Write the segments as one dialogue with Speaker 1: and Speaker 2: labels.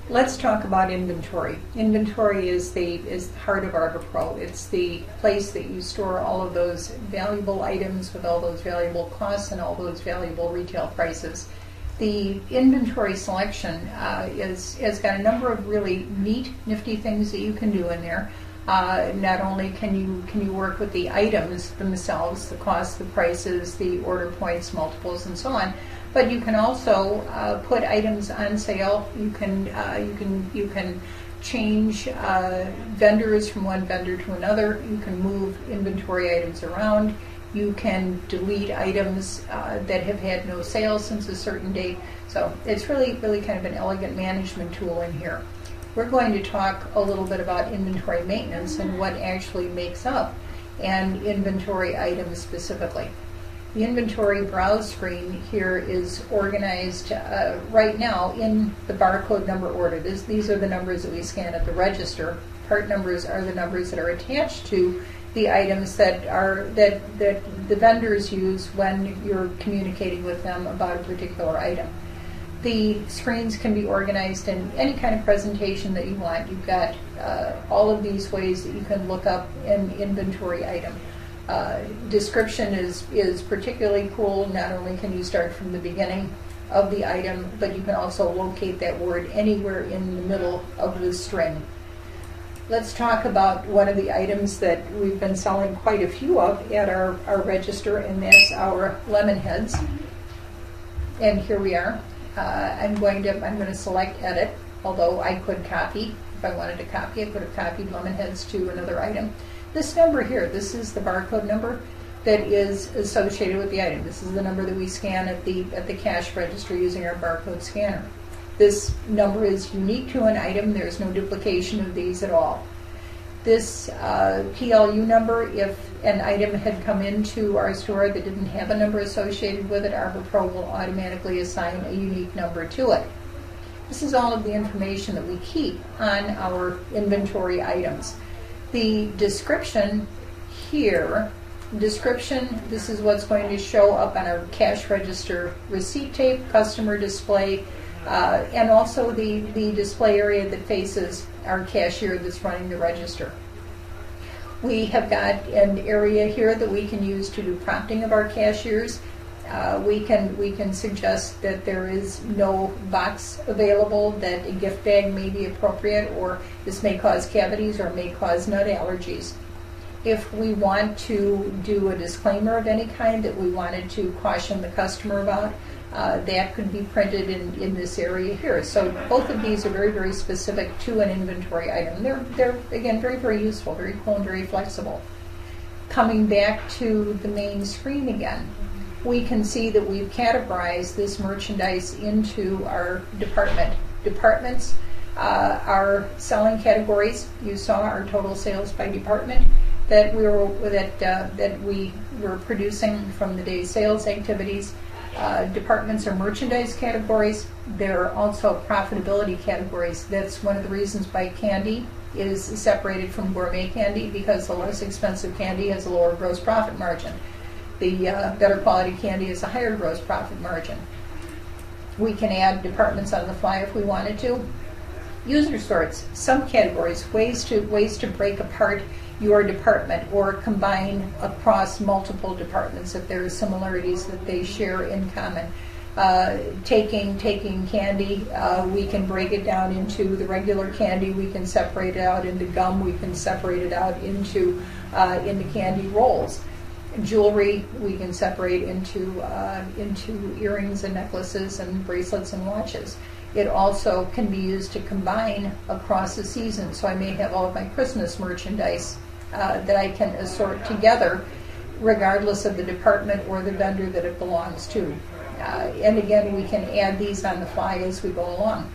Speaker 1: Let's talk about inventory. Inventory is the heart of ArborPro. It's the place that you store all of those valuable items with all those valuable costs and all those valuable retail prices. The inventory selection has got a number of really neat, nifty things that you can do in there. Not only can you work with the items themselves, the costs, the prices, the order points, multiples, and so on, but you can also put items on sale. You can change vendors from one vendor to another. You can move inventory items around. You can delete items that have had no sales since a certain date. So it's really kind of an elegant management tool in here. We're going to talk a little bit about inventory maintenance and what actually makes up an inventory item specifically. The inventory browse screen here is organized right now in the barcode number order. These are the numbers that we scan at the register. Part numbers are the numbers that are attached to the items that the vendors use when you're communicating with them about a particular item. The screens can be organized in any kind of presentation that you want. You've got all of these ways that you can look up an inventory item. Description is particularly cool. Not only can you start from the beginning of the item, but you can also locate that word anywhere in the middle of the string. Let's talk about one of the items that we've been selling quite a few of at our register, and that's our lemon heads. And here we are. I'm going to select edit, although I could copy. If I wanted to copy, I could have copied lemon heads to another item. This number here, this is the barcode number that is associated with the item. This is the number that we scan at the cash register using our barcode scanner. This number is unique to an item. There's no duplication of these at all. This PLU number, if an item had come into our store that didn't have a number associated with it, ArborPro will automatically assign a unique number to it. This is all of the information that we keep on our inventory items. The description here, this is what's going to show up on our cash register receipt tape, customer display, and also the display area that faces our cashier that's running the register. We have got an area here that we can use to do prompting of our cashiers. We can suggest that there is no box available, that a gift bag may be appropriate, or this may cause cavities or may cause nut allergies. If we want to do a disclaimer of any kind that we wanted to caution the customer about, that could be printed in this area here. So both of these are very, very specific to an inventory item. They're again, very, very useful, very cool, and very flexible. Coming back to the main screen again, we can see that we've categorized this merchandise into our departments. Our selling categories, you saw our total sales by department that we were producing from the day's sales activities. Departments are merchandise categories. They're also profitability categories. That's one of the reasons why candy is separated from gourmet candy, because the less expensive candy has a lower gross profit margin. The better quality candy has a higher gross profit margin. We can add departments on the fly if we wanted to. User sorts, subcategories, ways to break apart your department or combine across multiple departments if there are similarities that they share in common. Taking candy, we can break it down into the regular candy. We can separate it out into gum. We can separate it out into candy rolls. Jewelry, we can separate into earrings and necklaces and bracelets and watches. It also can be used to combine across the season. So I may have all of my Christmas merchandise that I can assort together regardless of the department or the vendor that it belongs to. And again, we can add these on the fly as we go along.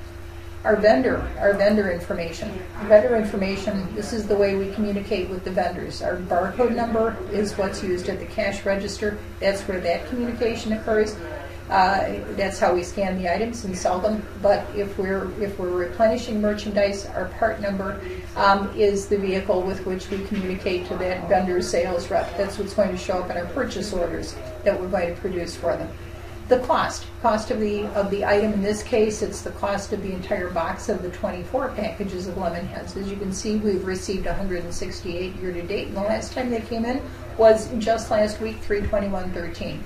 Speaker 1: Our vendor information. Vendor information, this is the way we communicate with the vendors. Our barcode number is what's used at the cash register. That's where that communication occurs. That's how we scan the items and sell them. But if we're replenishing merchandise, our part number is the vehicle with which we communicate to that vendor's sales rep. That's what's going to show up in our purchase orders that we're going to produce for them. The cost of the item. In this case, it's the cost of the entire box of the 24 packages of lemon heads. As you can see, we've received 168 year to date, and the last time they came in was just last week, 3/21/13.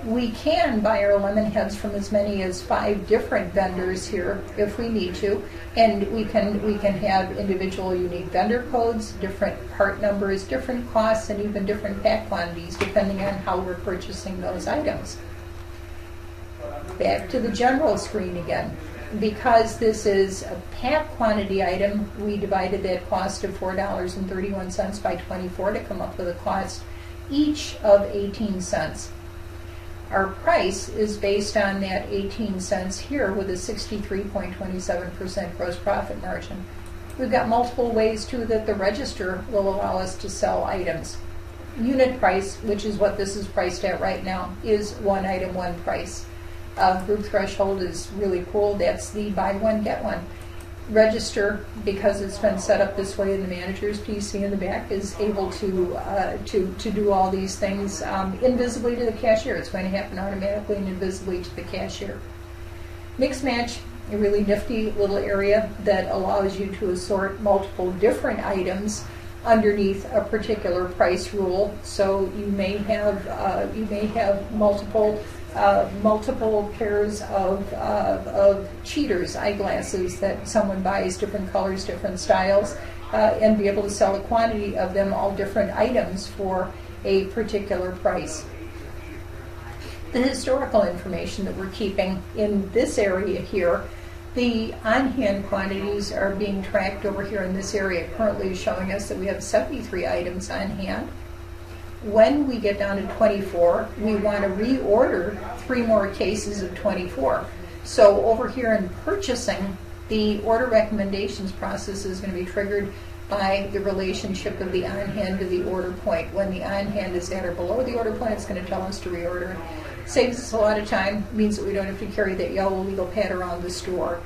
Speaker 1: We can buy our lemon heads from as many as 5 different vendors here if we need to, and we can have individual unique vendor codes, different part numbers, different costs, and even different pack quantities depending on how we're purchasing those items. Back to the general screen again. Because this is a pack quantity item, we divided that cost of $4.31 by 24 to come up with a cost each of 18 cents. Our price is based on that 18 cents here with a 63.27% gross profit margin. We've got multiple ways too that the register will allow us to sell items. Unit price, which is what this is priced at right now, is one item, one price. Group threshold is really cool. That's the buy one, get one. Register, because it's been set up this way in the manager's PC in the back, is able to do all these things invisibly to the cashier. It's going to happen automatically and invisibly to the cashier. Mix match, a really nifty little area that allows you to assort multiple different items underneath a particular price rule. So you may have multiple pairs of cheaters, eyeglasses that someone buys, different colors, different styles, and be able to sell a quantity of them, all different items, for a particular price. The historical information that we're keeping in this area here, the on-hand quantities are being tracked over here in this area, currently showing us that we have 73 items on hand. When we get down to 24, we want to reorder 3 more cases of 24. So over here in purchasing, the order recommendations process is going to be triggered by the relationship of the on-hand to the order point. When the on-hand is at or below the order point, it's going to tell us to reorder. Saves us a lot of time, means that we don't have to carry that yellow legal pad around the store.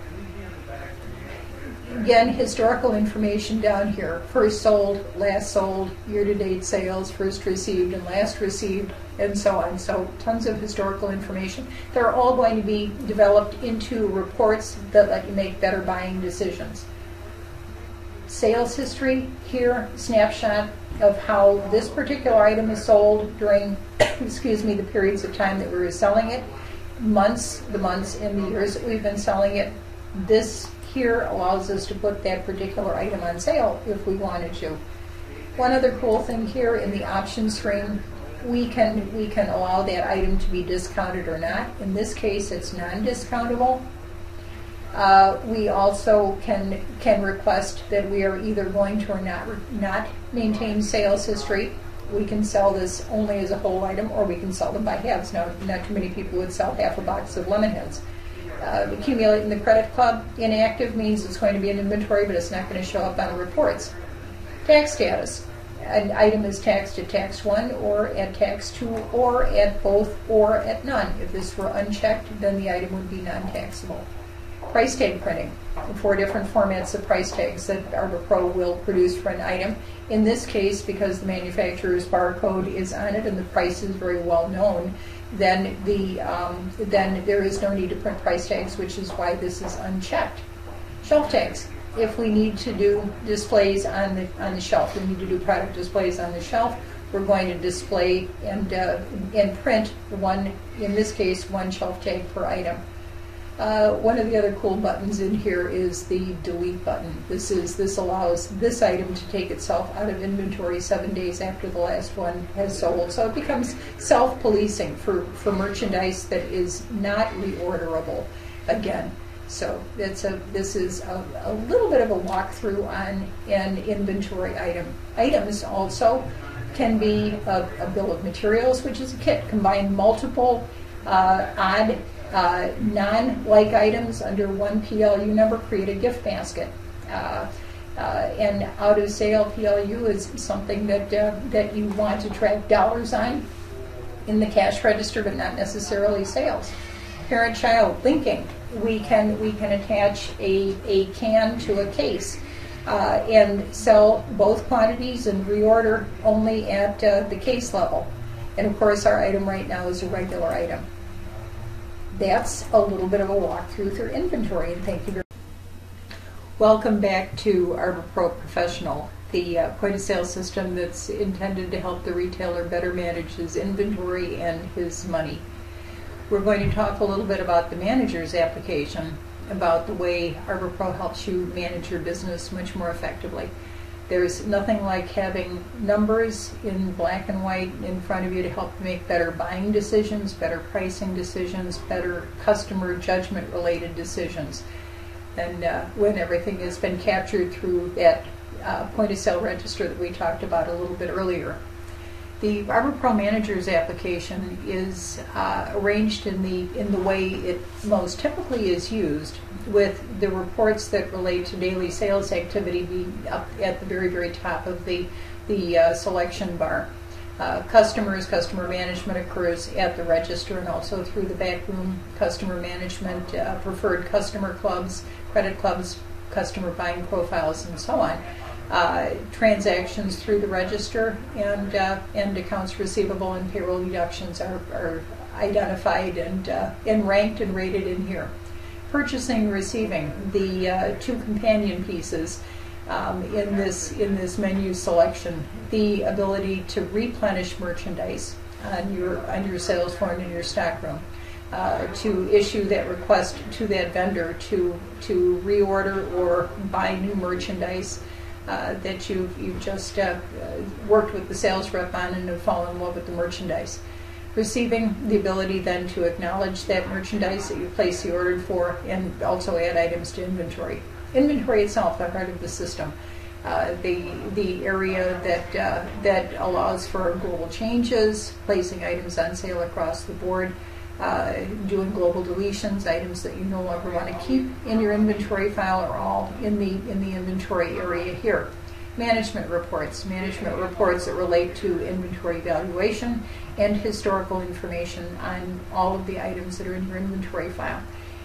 Speaker 1: Again, historical information down here. First sold, last sold, year-to-date sales, first received and last received, and so on. So tons of historical information. They're all going to be developed into reports that let you make better buying decisions. Sales history here, snapshot of how this particular item is sold during the periods of time that we were selling it, the months and the years that we've been selling it. This here allows us to put that particular item on sale if we wanted to. One other cool thing here in the options screen, we can allow that item to be discounted or not. In this case, it's non-discountable. We also can request that we are either going to or not maintain sales history. We can sell this only as a whole item, or we can sell them by halves. Now, not too many people would sell half a box of lemon heads. Accumulate in the credit club, inactive means it's going to be in inventory, but it's not going to show up on the reports. Tax status. An item is taxed at tax 1 or at tax 2 or at both or at none. If this were unchecked, then the item would be non-taxable. Price tag printing. 4 different formats of price tags that Arbor Pro will produce for an item. In this case, because the manufacturer's barcode is on it and the price is very well known, then there is no need to print price tags, which is why this is unchecked. Shelf tags. If we need to do displays on the shelf, we need to do product displays on the shelf, we're going to display and print one, in this case, 1 shelf tag per item. One of the other cool buttons in here is the delete button. This allows this item to take itself out of inventory 7 days after the last one has sold. So it becomes self-policing for merchandise that is not reorderable again. So this is a little bit of a walkthrough on an inventory item. Items also can be a bill of materials, which is a kit. Combine multiple odd non-like items under one PLU number, create a gift basket. And out of sale PLU is something that you want to track dollars on in the cash register, but not necessarily sales. Parent-child linking. We can attach a can to a case and sell both quantities and reorder only at the case level. And of course, our item right now is a regular item. that's a little bit of a walkthrough through inventory, and thank you very much. Welcome back to ArborPro Professional, the point-of-sale system that's intended to help the retailer better manage his inventory and his money. We're going to talk a little bit about the manager's application, about the way ArborPro helps you manage your business much more effectively. There's nothing like having numbers in black and white in front of you to help make better buying decisions, better pricing decisions, better customer judgment related decisions. And when everything has been captured through that point of sale register that we talked about a little bit earlier. The ArborPro Manager's application is arranged in the way it most typically is used, with the reports that relate to daily sales activity being up at the very, very top of the selection bar. Customer management occurs at the register and also through the back room. Customer management, preferred customer clubs, credit clubs, customer buying profiles, and so on. Transactions through the register, and accounts receivable and payroll deductions are identified and ranked and rated in here. Purchasing and receiving, the two companion pieces in this menu selection, the ability to replenish merchandise on your sales floor and in your stock room, to issue that request to that vendor to reorder or buy new merchandise that you've just worked with the sales rep on and have fallen in love with the merchandise. Receiving, the ability then to acknowledge that merchandise that you placed the order for and also add items to inventory. Inventory itself, the heart of the system. The area that allows for global changes, placing items on sale across the board, doing global deletions, items that you no longer want to keep in your inventory file are all in the inventory area here. Management reports that relate to inventory valuation and historical information on all of the items that are in your inventory file.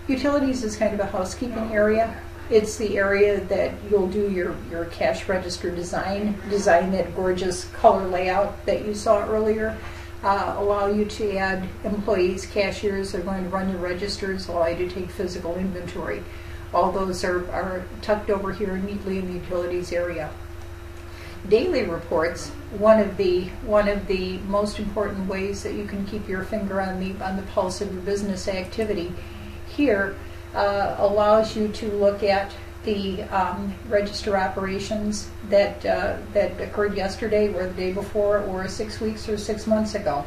Speaker 1: Utilities is kind of a housekeeping area. It's the area that you'll do your cash register design that gorgeous color layout that you saw earlier. Allow you to add employees, cashiers that are going to run your registers, allow you to take physical inventory. All those are tucked over here neatly in the utilities area. Daily reports, one of the most important ways that you can keep your finger on the pulse of your business activity. Here allows you to look at the register operations that occurred yesterday or the day before or 6 weeks or 6 months ago.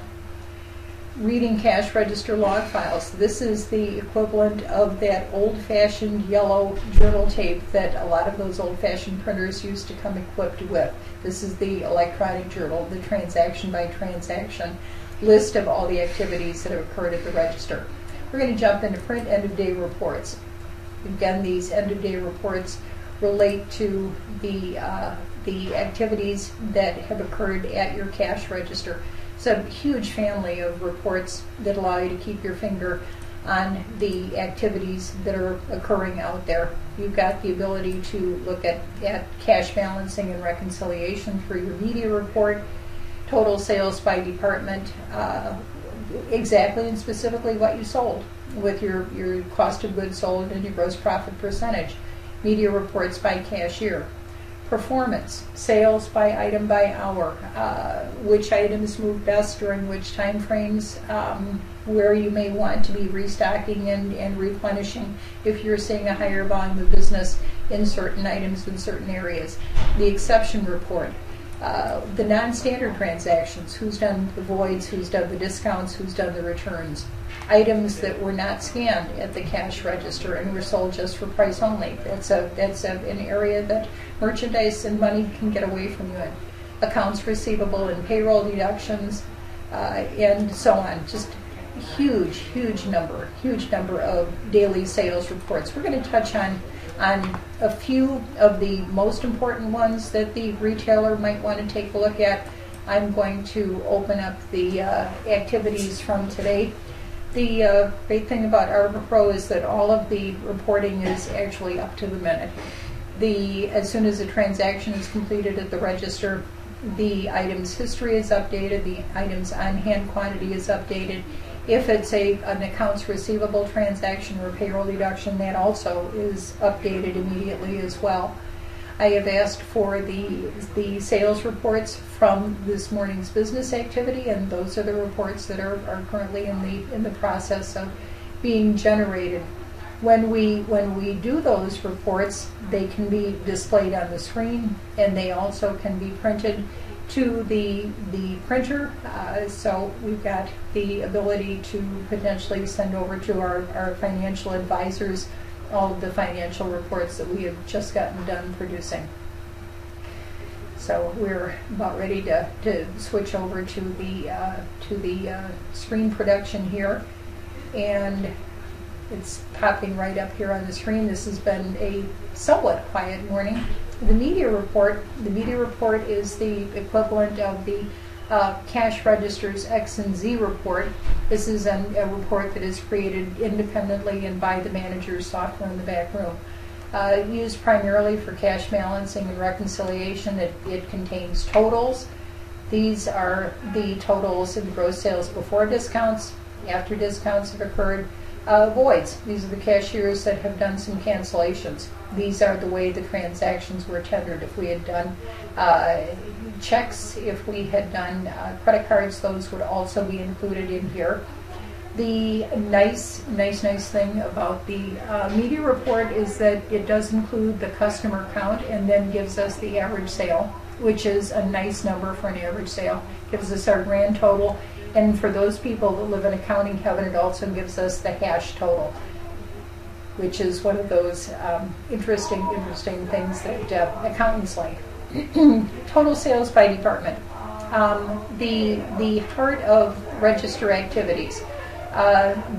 Speaker 1: Reading cash register log files. This is the equivalent of that old-fashioned yellow journal tape that a lot of those old-fashioned printers used to come equipped with. This is the electronic journal, the transaction by transaction list of all the activities that have occurred at the register. We're going to jump into print end-of-day reports. Again, these end-of-day reports relate to the activities that have occurred at your cash register. It's a huge family of reports that allow you to keep your finger on the activities that are occurring out there. You've got the ability to look at cash balancing and reconciliation through your media report, total sales by department, exactly and specifically what you sold with your cost of goods sold and your gross profit percentage. Media reports by cashier. Performance, sales by hour, which items move best during which time frames, where you may want to be restocking and replenishing if you're seeing a higher volume of business in certain items in certain areas. The exception report, the non-standard transactions, who's done the voids, who's done the discounts, who's done the returns. Items that were not scanned at the cash register and were sold just for price only. That's an area that merchandise and money can get away from you in. Accounts receivable and payroll deductions, and so on. Just huge number of daily sales reports. We're going to touch on a few of the most important ones that the retailer might want to take a look at. I'm going to open up the activities from today. The great thing about ArborPro is that all of the reporting is actually up to the minute. As soon as a transaction is completed at the register, the item's history is updated, the item's on-hand quantity is updated, If it's an accounts receivable transaction or payroll deduction, that also is updated immediately as well. I have asked for the sales reports from this morning's business activity, and those are the reports that are currently in the process of being generated. When we do those reports, they can be displayed on the screen, and they also can be printed to the printer. So we've got the ability to potentially send over to our financial advisors all of the financial reports that we have just gotten done producing. So we're about ready to switch over to the screen production here, and it's popping right up here on the screen. This has been a somewhat quiet morning. The media report is the equivalent of the cash registers X and Z report. This is a report that is created independently and by the manager's software in the back room. Used primarily for cash balancing and reconciliation. It contains totals. These are the totals in gross sales before discounts, after discounts have occurred. Voids. These are the cashiers that have done some cancellations. These are the way the transactions were tendered. If we had done checks, if we had done credit cards, those would also be included in here. The nice thing about the media report is that it does include the customer count and then gives us the average sale, which is a nice number for an average sale. Gives us our grand total. And for those people that live in accounting heaven, it also gives us the hash total, which is one of those interesting things that accountants like. Total sales by department. The heart of register activities.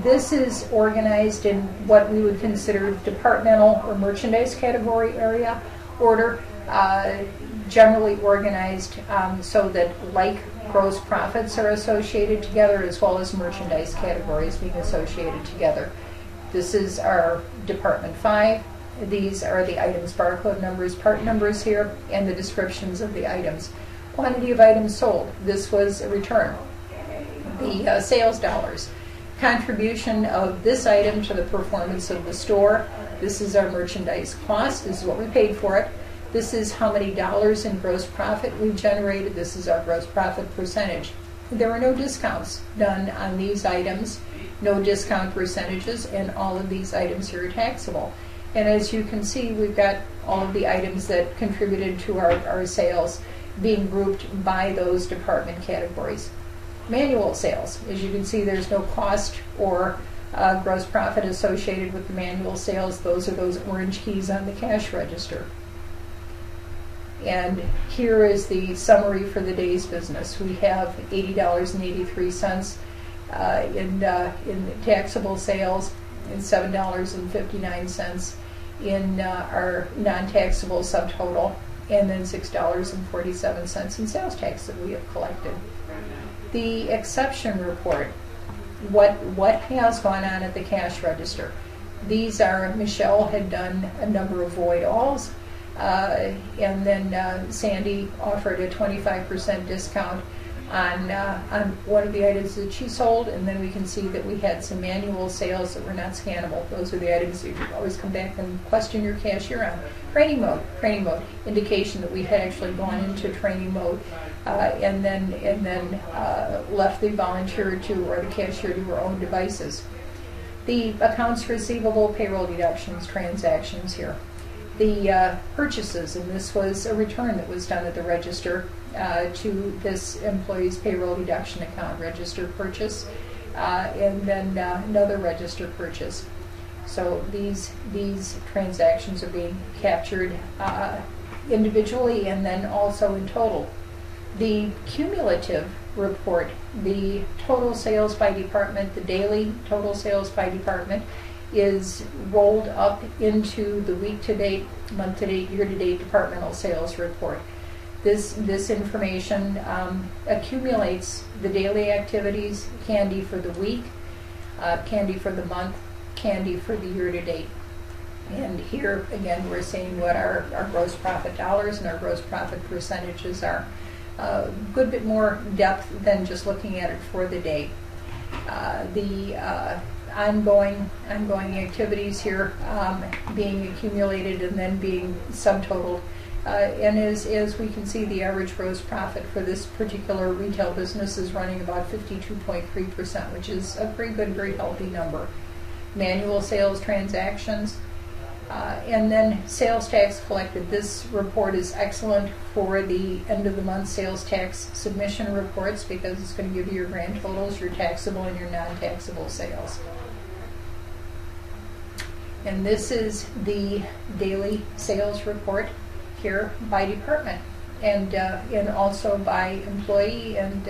Speaker 1: This is organized in what we would consider departmental or merchandise category area order. Generally organized so that like gross profits are associated together, as well as merchandise categories being associated together. This is our Department 5. These are the items barcode numbers, part numbers here, and the descriptions of the items. Quantity of items sold. This was a return. The sales dollars. Contribution of this item to the performance of the store. This is our merchandise cost. This is what we paid for it. This is how many dollars in gross profit we've generated. This is our gross profit percentage. There are no discounts done on these items, no discount percentages, and all of these items here are taxable. And as you can see, we've got all of the items that contributed to our sales being grouped by those department categories. Manual sales. As you can see, there's no cost or gross profit associated with the manual sales. Those are those orange keys on the cash register. And here is the summary for the day's business. We have $80.83 in taxable sales, and $7.59 in our non-taxable subtotal, and then $6.47 in sales tax that we have collected. The exception report, what has gone on at the cash register. These are, Michelle had done a number of void alls, and then Sandy offered a 25% discount on one of the items that she sold, and then we can see that we had some manual sales that were not scannable. Those are the items that you always come back and question your cashier on. Training mode, indication that we had actually gone into training mode, and then left the volunteer to or the cashier to her own devices. The accounts receivable, payroll deductions, transactions here. The purchases, and this was a return that was done at the register to this employee's payroll deduction account, register purchase, and then another register purchase. So these transactions are being captured individually and then also in total. The cumulative report, the total sales by department, the daily total sales by department, is rolled up into the week-to-date, month-to-date, year-to-date departmental sales report. This information accumulates the daily activities, candy for the week, candy for the month, candy for the year-to-date. And here, again, we're seeing what our gross profit dollars and our gross profit percentages are. A good bit more depth than just looking at it for the day. the ongoing activities here being accumulated and then being subtotaled. And as we can see, the average gross profit for this particular retail business is running about 52.3%, which is a pretty good, very healthy number. Manual sales transactions, and then sales tax collected. This report is excellent for the end of the month sales tax submission reports because it's going to give you your grand totals, your taxable and your non-taxable sales. And this is the daily sales report here by department and also by employee and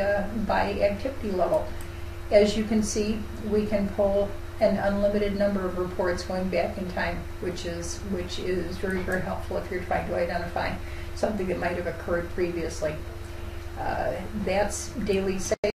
Speaker 1: by activity level. As you can see, we can pull an unlimited number of reports going back in time, which is very, very helpful if you're trying to identify something that might have occurred previously. That's daily sales.